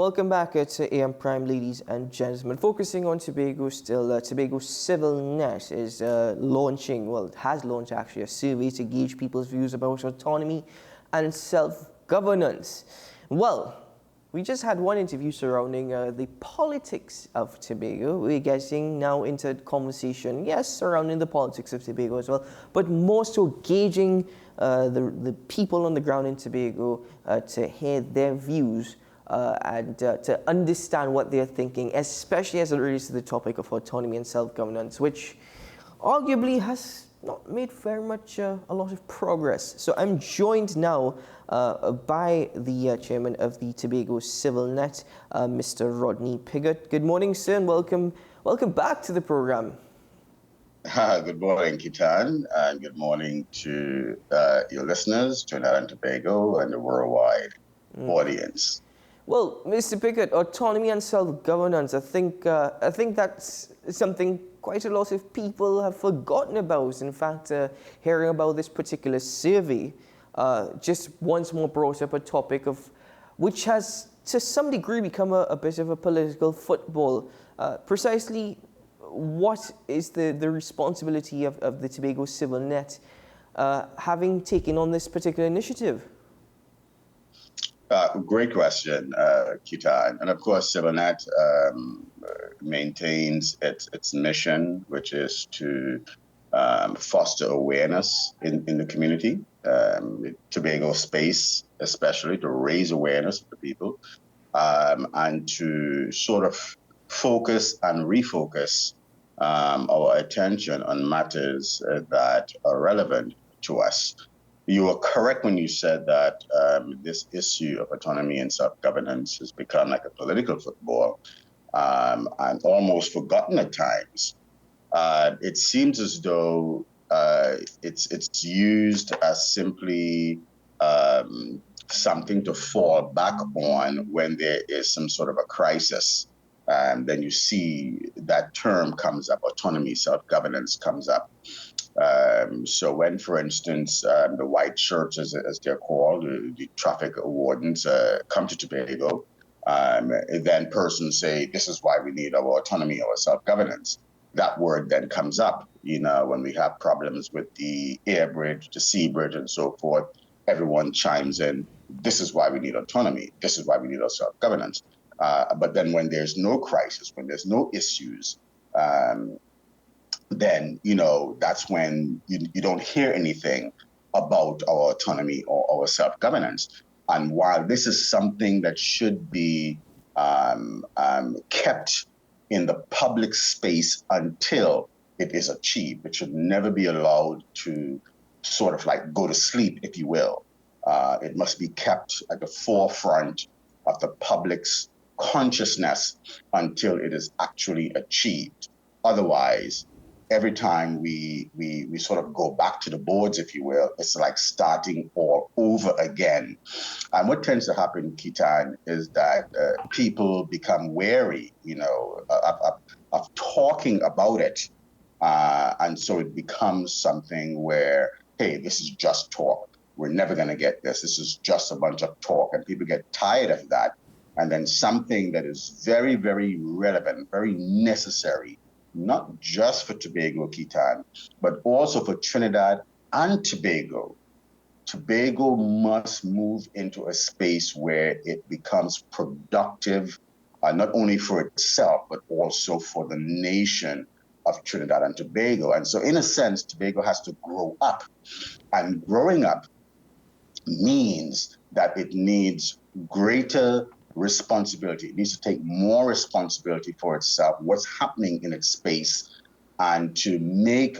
Welcome back to AM Prime, ladies and gentlemen. Focusing on Tobago still, Tobago CivilNET is has launched actually a survey to gauge people's views about autonomy and self-governance. Well, we just had one interview surrounding the politics of Tobago. We're getting now into conversation, yes, surrounding the politics of Tobago as well, but more so gauging the people on the ground in Tobago to hear their views and to understand what they're thinking, especially as it relates to the topic of autonomy and self-governance, which arguably has not made very much a lot of progress. So I'm joined now by the chairman of the Tobago CivilNET, Mr. Rodney Piggott. Good morning, sir, and welcome back to the program. Good morning, Kitan, and good morning to your listeners, Trinidad and Tobago, and the worldwide audience. Well, Mr. Piggott, autonomy and self-governance, I think that's something quite a lot of people have forgotten about. In fact, hearing about this particular survey just once more brought up a topic of which has to some degree become a bit of a political football. Precisely what is the responsibility of the Tobago CivilNET having taken on this particular initiative? Great question, Kitan. And of course, CivilNET maintains its mission, which is to foster awareness in the community, Tobago space, especially to raise awareness of the people, and to sort of focus and refocus our attention on matters that are relevant to us. You were correct when you said that this issue of autonomy and self-governance has become like a political football and almost forgotten at times. It seems as though it's used as simply something to fall back on when there is some sort of a crisis. Then you see that term comes up, autonomy, self-governance comes up. So when, for instance, the white shirts, as they're called, the traffic wardens come to Tobago, then persons say, this is why we need our autonomy, our self-governance. That word then comes up, when we have problems with the air bridge, the sea bridge, and so forth. Everyone chimes in, this is why we need autonomy. This is why we need our self-governance. But then when there's no crisis, when there's no issues, then, that's when you don't hear anything about our autonomy or our self-governance. And while this is something that should be kept in the public space until it is achieved, it should never be allowed to sort of like go to sleep, if you will. It must be kept at the forefront of the public's consciousness until it is actually achieved. Otherwise, every time we sort of go back to the boards, if you will, it's like starting all over again. And what tends to happen, Kitan, is that people become wary, of talking about it. And so it becomes something where, hey, this is just talk. We're never going to get this. This is just a bunch of talk. And people get tired of that. And then something that is very, very relevant, very necessary, not just for Tobago, Kitan, but also for Trinidad and Tobago. Tobago must move into a space where it becomes productive, not only for itself, but also for the nation of Trinidad and Tobago. And so in a sense, Tobago has to grow up. And growing up means that it needs greater responsibility. It needs to take more responsibility for itself, what's happening in its space, and to make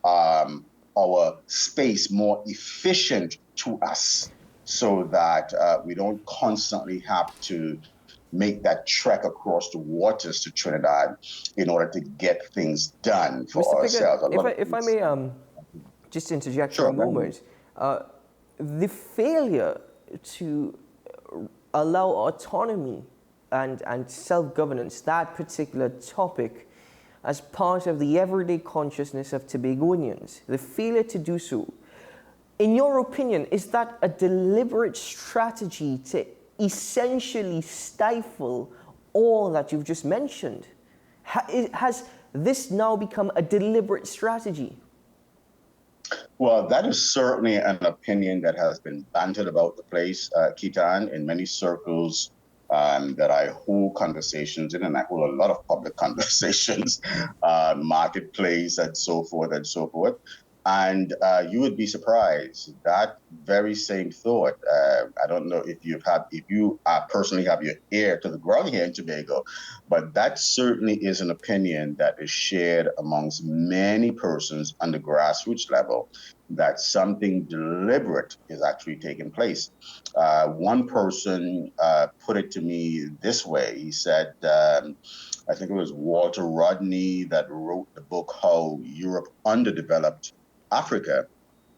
our space more efficient to us so that we don't constantly have to make that trek across the waters to Trinidad in order to get things done for Mr. ourselves. Piggott, if I may just interject for a moment, the failure to allow autonomy and self-governance, that particular topic, as part of the everyday consciousness of Tobagonians, the failure to do so, in your opinion, is that a deliberate strategy to essentially stifle all that you've just mentioned? Has this now become a deliberate strategy? Well, that is certainly an opinion that has been bantered about the place, Keaton, in many circles that I hold conversations in, and I hold a lot of public conversations, marketplace, and so forth and so forth. And you would be surprised that very same thought. I don't know if if you personally have your ear to the ground here in Tobago, but that certainly is an opinion that is shared amongst many persons on the grassroots level, that something deliberate is actually taking place. One person put it to me this way. He said, I think it was Walter Rodney that wrote the book, How Europe Underdeveloped Africa.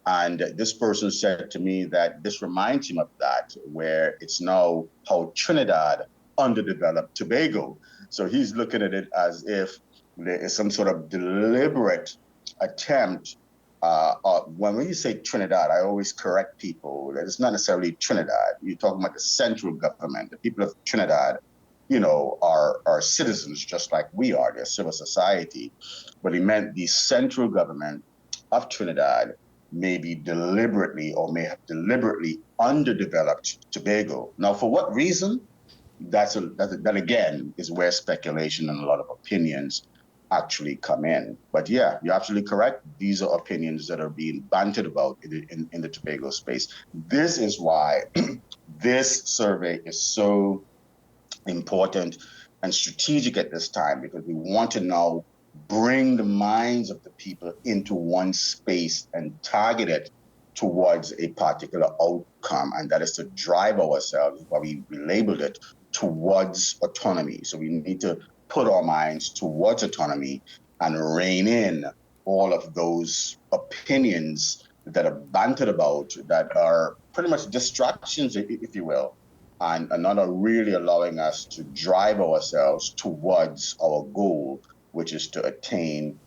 And this person said to me that this reminds him of that, where it's now how Trinidad underdeveloped Tobago. So he's looking at it as if there is some sort of deliberate attempt. When you say Trinidad, I always correct people that it's not necessarily Trinidad. You're talking about the central government. The people of Trinidad, are citizens just like we are. They're civil society. But he meant the central government of Trinidad may be deliberately or may have deliberately underdeveloped Tobago. Now, for what reason? That again is where speculation and a lot of opinions actually come in. But yeah, you're absolutely correct. These are opinions that are being bantered about in the Tobago space. This is why this survey is so important and strategic at this time, because we want to now bring the minds of the people into one space and target it towards a particular outcome, and that is to drive ourselves, what we labeled it, towards autonomy. So we need to put our minds towards autonomy and rein in all of those opinions that are bantered about, that are pretty much distractions, if you will, and not really allowing us to drive ourselves towards our goal, which is to attain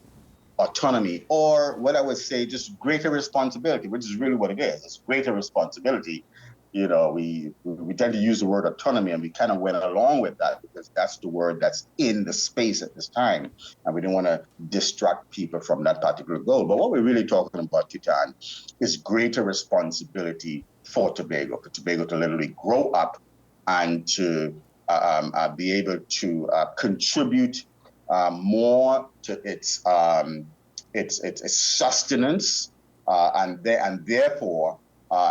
autonomy, or what I would say, just greater responsibility, which is really what it is. It's greater responsibility. We tend to use the word autonomy, and we kind of went along with that because that's the word that's in the space at this time, and we didn't want to distract people from that particular goal. But what we're really talking about, Titan, is greater responsibility for Tobago to literally grow up and to be able to contribute more to its sustenance, and therefore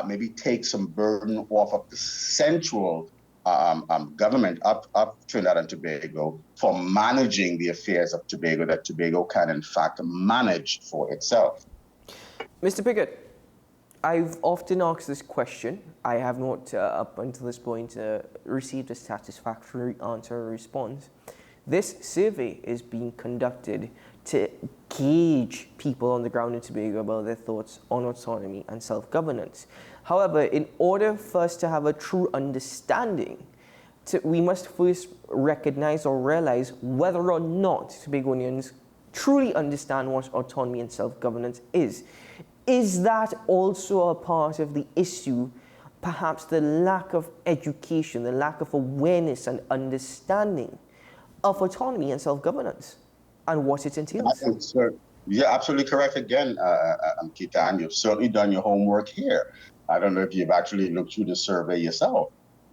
maybe take some burden off of the central government of Trinidad and Tobago for managing the affairs of Tobago, that Tobago can in fact manage for itself. Mr. Piggott, I've often asked this question. I have not, up until this point, received a satisfactory answer or response. This survey is being conducted to gauge people on the ground in Tobago about their thoughts on autonomy and self-governance. However, in order for us to have a true understanding, we must first recognize or realize whether or not Tobagonians truly understand what autonomy and self-governance is. Is that also a part of the issue, perhaps the lack of education, the lack of awareness and understanding of autonomy and self-governance and what it entails? You're absolutely correct again, Keaton. You've certainly done your homework here. I don't know if you've actually looked through the survey yourself.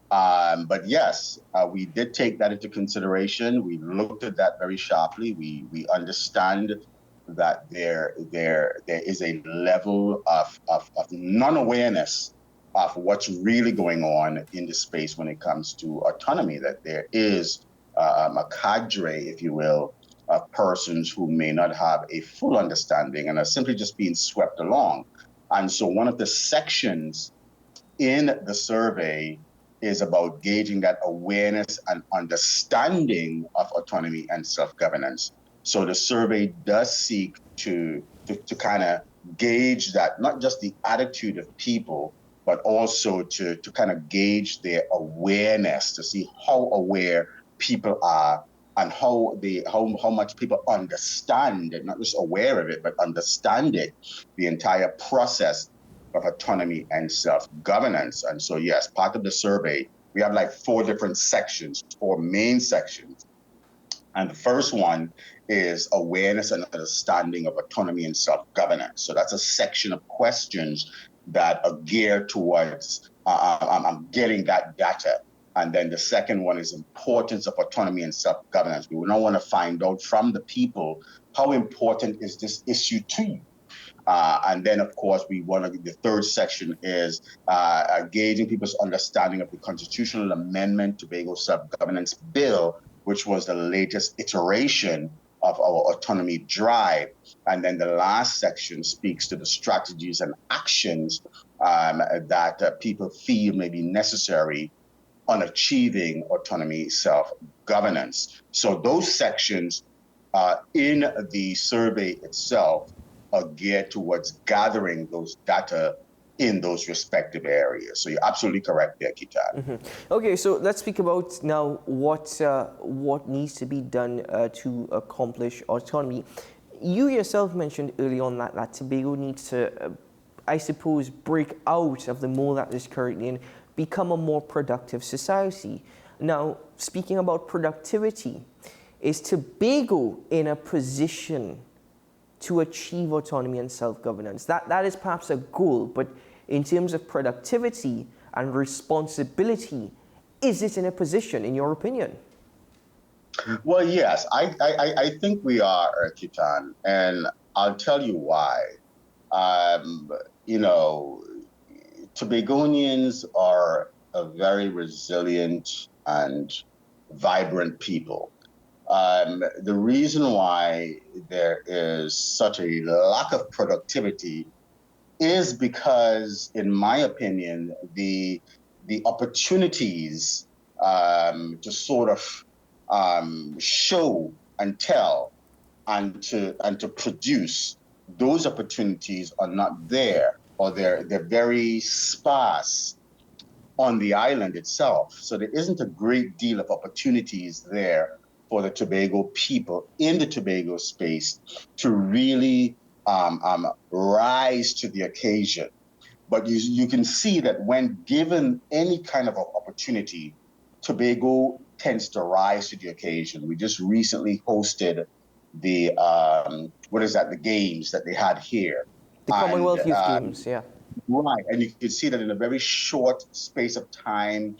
But yes, we did take that into consideration. We looked at that very sharply. We understand that there is a level of non-awareness of what's really going on in the space when it comes to autonomy, that there is a cadre, if you will, of persons who may not have a full understanding and are simply just being swept along. And so one of the sections in the survey is about gauging that awareness and understanding of autonomy and self-governance. So the survey does seek to kind of gauge that, not just the attitude of people, but also to kind of gauge their awareness, to see how aware people are and how much people understand it, not just aware of it, but understand it, the entire process of autonomy and self-governance. And so, yes, part of the survey we have like 4 different sections, 4 main sections. And the first one is awareness and understanding of autonomy and self-governance. So that's a section of questions that are geared towards getting that data. And then the second one is importance of autonomy and self-governance. We now want to find out from the people, how important is this issue to you? And then, of course, the third section is gauging people's understanding of the constitutional amendment Tobago Self-Governance Bill, which was the latest iteration of our autonomy drive. And then the last section speaks to the strategies and actions that people feel may be necessary on achieving autonomy self-governance. So those sections in the survey itself are geared towards gathering those data in those respective areas. So you're absolutely correct there, Kitan. Mm-hmm. Okay, so let's speak about now what needs to be done to accomplish autonomy. You yourself mentioned early on that Tobago needs to, I suppose, break out of the mold that is currently in, become a more productive society. Now, speaking about productivity, is Tobago in a position to achieve autonomy and self-governance? That is perhaps a goal, but in terms of productivity and responsibility, is it in a position, in your opinion? Well, yes, I think we are, Kitan, and I'll tell you why. You know, Tobagonians are a very resilient and vibrant people. The reason why there is such a lack of productivity is because, in my opinion, the opportunities to sort of show and tell and to produce, those opportunities are not there, or they're very sparse on the island itself. So there isn't a great deal of opportunities there for the Tobago people in the Tobago space to really rise to the occasion. But you can see that when given any kind of opportunity, Tobago tends to rise to the occasion. We just recently hosted the the games that they had here. The Commonwealth Youth Games, yeah. Right, and you can see that in a very short space of time,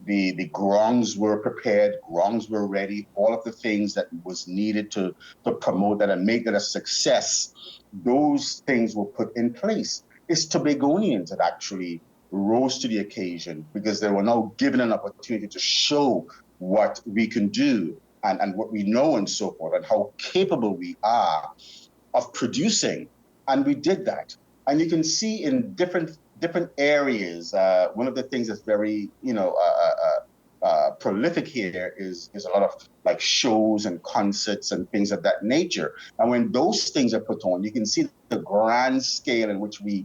the grounds were prepared, grounds were ready, all of the things that was needed to promote that and make that a success, those things were put in place. It's Tobagonians that actually rose to the occasion because they were now given an opportunity to show what we can do and what we know and so forth, and how capable we are of producing. And we did that. And you can see in different areas, one of the things that's very, prolific here is a lot of like shows and concerts and things of that nature. And when those things are put on, you can see the grand scale in which we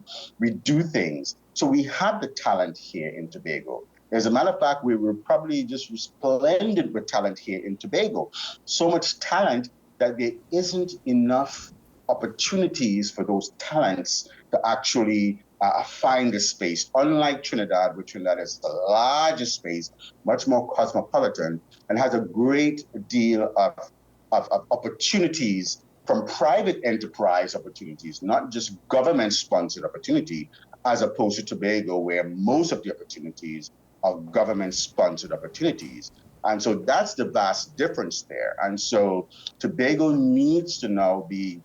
do things. So we have the talent here in Tobago. As a matter of fact, we were probably just resplendent with talent here in Tobago. So much talent that there isn't enough opportunities for those talents to actually find a space. Unlike Trinidad, which Trinidad is the largest space, much more cosmopolitan, and has a great deal of opportunities from private enterprise opportunities, not just government-sponsored opportunity, as opposed to Tobago, where most of the opportunities are government-sponsored opportunities. And so that's the vast difference there. And so Tobago needs to now be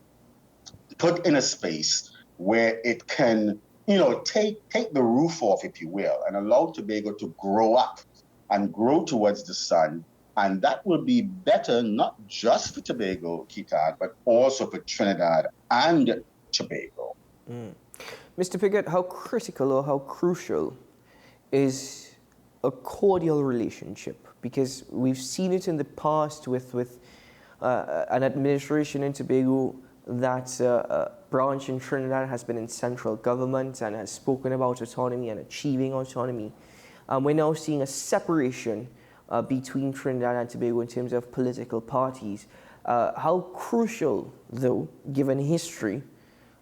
put in a space where it can, take the roof off, if you will, and allow Tobago to grow up and grow towards the sun. And that will be better, not just for Tobago, Kitan, but also for Trinidad and Tobago. Mr. Piggott, how critical or how crucial is a cordial relationship? Because we've seen it in the past with an administration in Tobago that branch in Trinidad has been in central government and has spoken about autonomy and achieving autonomy. We're now seeing a separation between Trinidad and Tobago in terms of political parties. How crucial, though, given history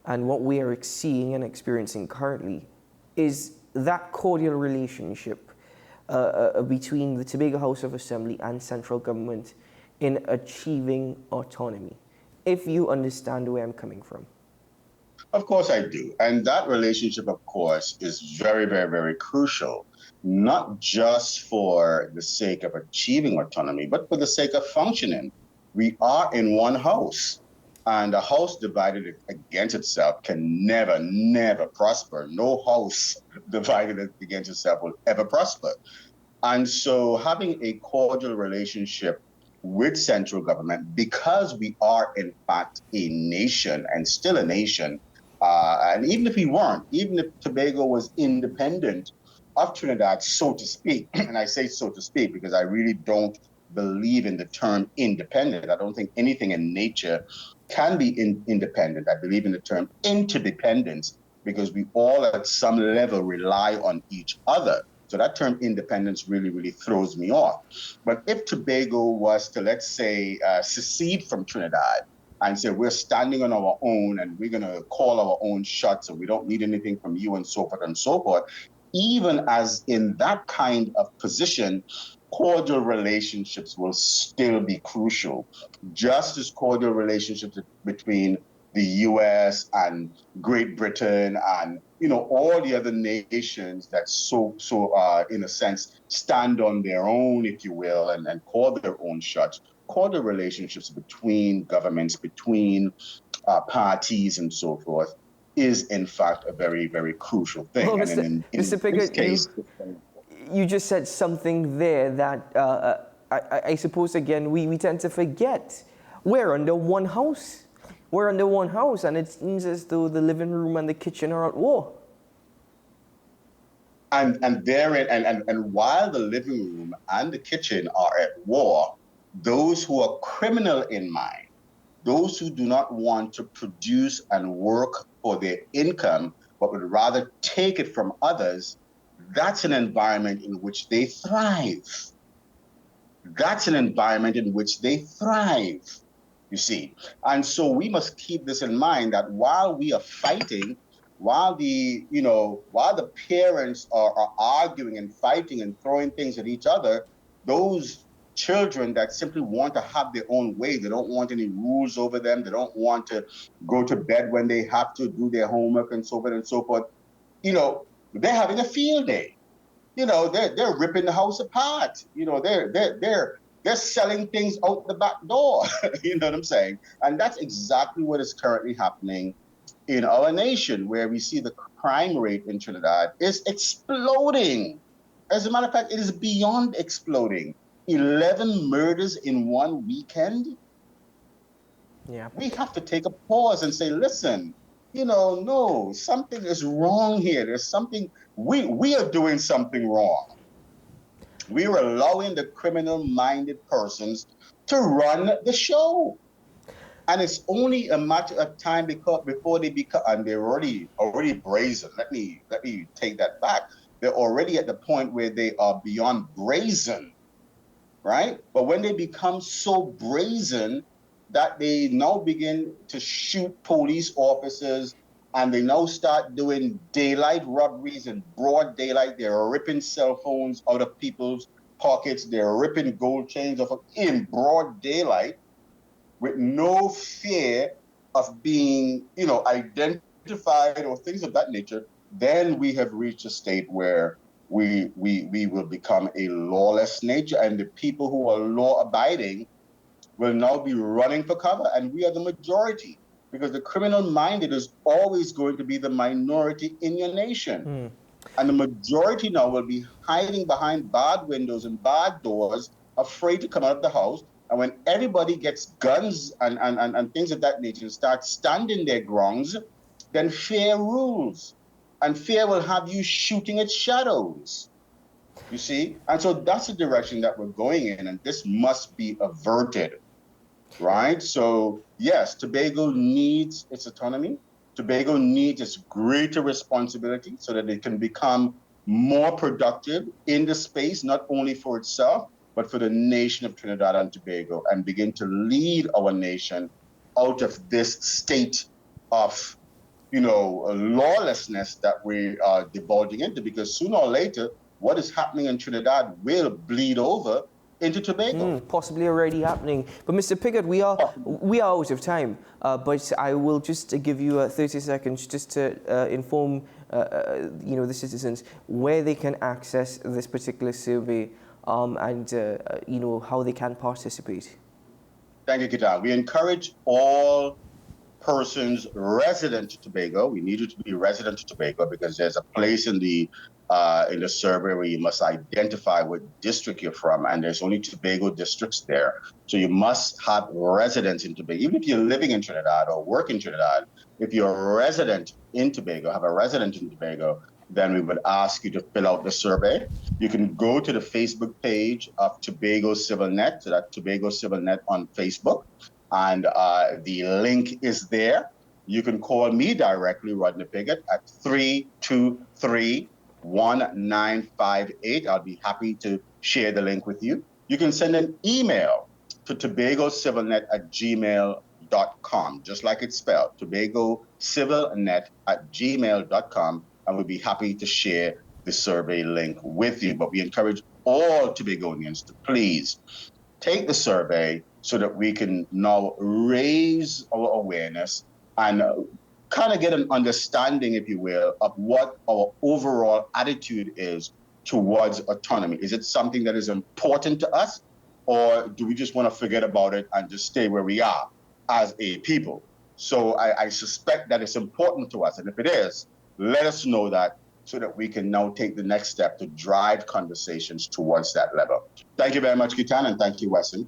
and what we are seeing and experiencing currently, is that cordial relationship between the Tobago House of Assembly and central government in achieving autonomy, if you understand where I'm coming from. Of course I do. And that relationship, of course, is very, very, very crucial, not just for the sake of achieving autonomy, but for the sake of functioning. We are in one house, and a house divided against itself can never, never prosper. No house divided against itself will ever prosper. And so having a cordial relationship with central government, because we are in fact a nation and still a nation, and even if we weren't, even if Tobago was independent of Trinidad, so to speak, and I say so to speak because I really don't believe in the term independent. I don't think anything in nature can be independent. I believe in the term interdependence because we all at some level rely on each other. So that term independence really, really throws me off. But if Tobago was to, let's say, secede from Trinidad and say, we're standing on our own and we're going to call our own shots and we don't need anything from you and so forth and so forth, even as in that kind of position, cordial relationships will still be crucial. Just as cordial relationships between the US and Great Britain and all the other nations that in a sense stand on their own, if you will, and call their own shots, call the relationships between governments, between parties and so forth is in fact a very, very crucial thing. Well, and in Mr. this Piggott, case, you just said something there that I suppose, again, we tend to forget. We're under one house. We're under one house, and it seems as though the living room and the kitchen are at war. And while the living room and the kitchen are at war, those who are criminal in mind, those who do not want to produce and work for their income, but would rather take it from others, that's an environment in which they thrive. That's an environment in which they thrive, you see. And so we must keep this in mind that while we are fighting, while the parents are arguing and fighting and throwing things at each other, those children that simply want to have their own way, they don't want any rules over them, they don't want to go to bed when they have to do their homework and so forth, they're having a field day. They're ripping the house apart. They're selling things out the back door. You know what I'm saying? And that's exactly what is currently happening in our nation, where we see the crime rate in Trinidad is exploding. As a matter of fact, it is beyond exploding. 11 murders in one weekend. Yeah. We have to take a pause and say, listen, no, something is wrong here. There's something, we are doing something wrong. We are allowing the criminal-minded persons to run the show. And it's only a matter of time before they become, and they're already brazen. Let me take that back. They're already at the point where they are beyond brazen, right? But when they become so brazen that they now begin to shoot police officers and they now start doing daylight robberies in broad daylight, they're ripping cell phones out of people's pockets, they're ripping gold chains off in broad daylight with no fear of being, identified or things of that nature, then we have reached a state where we will become a lawless nature, and the people who are law-abiding will now be running for cover, and we are the majority, because the criminal-minded is always going to be the minority in your nation. And the majority now will be hiding behind barred windows and barred doors, afraid to come out of the house. And when everybody gets guns and things of that nature and start standing their grounds, then fear rules. And fear will have you shooting its shadows, you see? And so that's the direction that we're going in, and this must be averted, right? So yes, Tobago needs its autonomy. Tobago needs its greater responsibility so that it can become more productive in the space, not only for itself, but for the nation of Trinidad and Tobago, and begin to lead our nation out of this state of lawlessness that we are divulging into, because sooner or later, what is happening in Trinidad will bleed over into Tobago. Possibly already happening. But Mr. Piggott, we are out of time. But I will just give you 30 seconds just to inform the citizens where they can access this particular survey and how they can participate. Thank you, Kitan. We encourage all persons resident to Tobago. We need you to be resident to Tobago because there's a place in the survey where you must identify what district you're from, and there's only Tobago districts there. So you must have residence in Tobago. Even if you're living in Trinidad or work in Trinidad, if you're a resident in Tobago, have a resident in Tobago, then we would ask you to fill out the survey. You can go to the Facebook page of Tobago CivilNET, so that's Tobago CivilNET on Facebook, and the link is there. You can call me directly, Rodney Piggott, at 323-1958. I'll be happy to share the link with you. You can send an email to tobagocivilnet@gmail.com, just like it's spelled, tobagocivilnet@gmail.com, and we'll be happy to share the survey link with you. But we encourage all Tobagonians to please take the survey so that we can now raise our awareness and kind of get an understanding, if you will, of what our overall attitude is towards autonomy. Is it something that is important to us, or do we just want to forget about it and just stay where we are as a people? So I suspect that it's important to us, and if it is, let us know that so that we can now take the next step to drive conversations towards that level. Thank you very much, Kitan, and thank you, Wesn,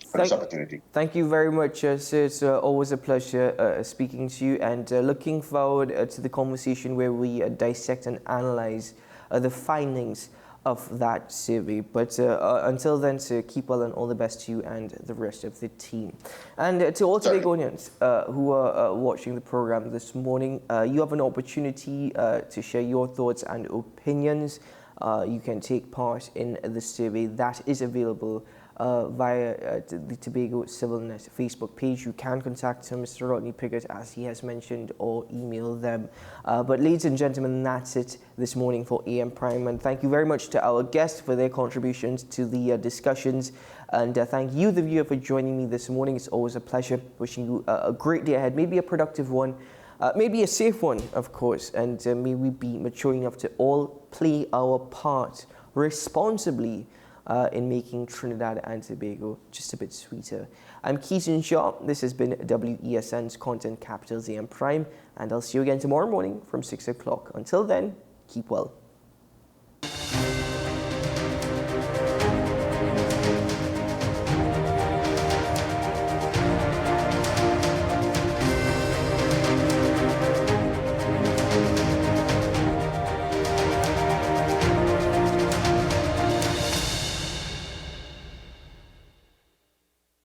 for this opportunity. Thank you very much, sir. It's always a pleasure speaking to you, and looking forward to the conversation where we dissect and analyze the findings of that survey. But until then, sir, keep well and all the best to you and the rest of the team. And to all Tobagonians who are watching the program this morning, you have an opportunity to share your thoughts and opinions. You can take part in the survey that is available via the Tobago CivilNET Facebook page. You can contact Mr. Rodney Piggott, as he has mentioned, or email them. But ladies and gentlemen, that's it this morning for AM Prime. And thank you very much to our guests for their contributions to the discussions. And thank you, the viewer, for joining me this morning. It's always a pleasure. Wishing you a great day ahead, maybe a productive one, maybe a safe one, of course. And may we be mature enough to all play our part responsibly in making Trinidad and Tobago just a bit sweeter. I'm Keaton Shaw. This has been WESN's Content Capitals AM Prime, and I'll see you again tomorrow morning from 6 o'clock. Until then, keep well.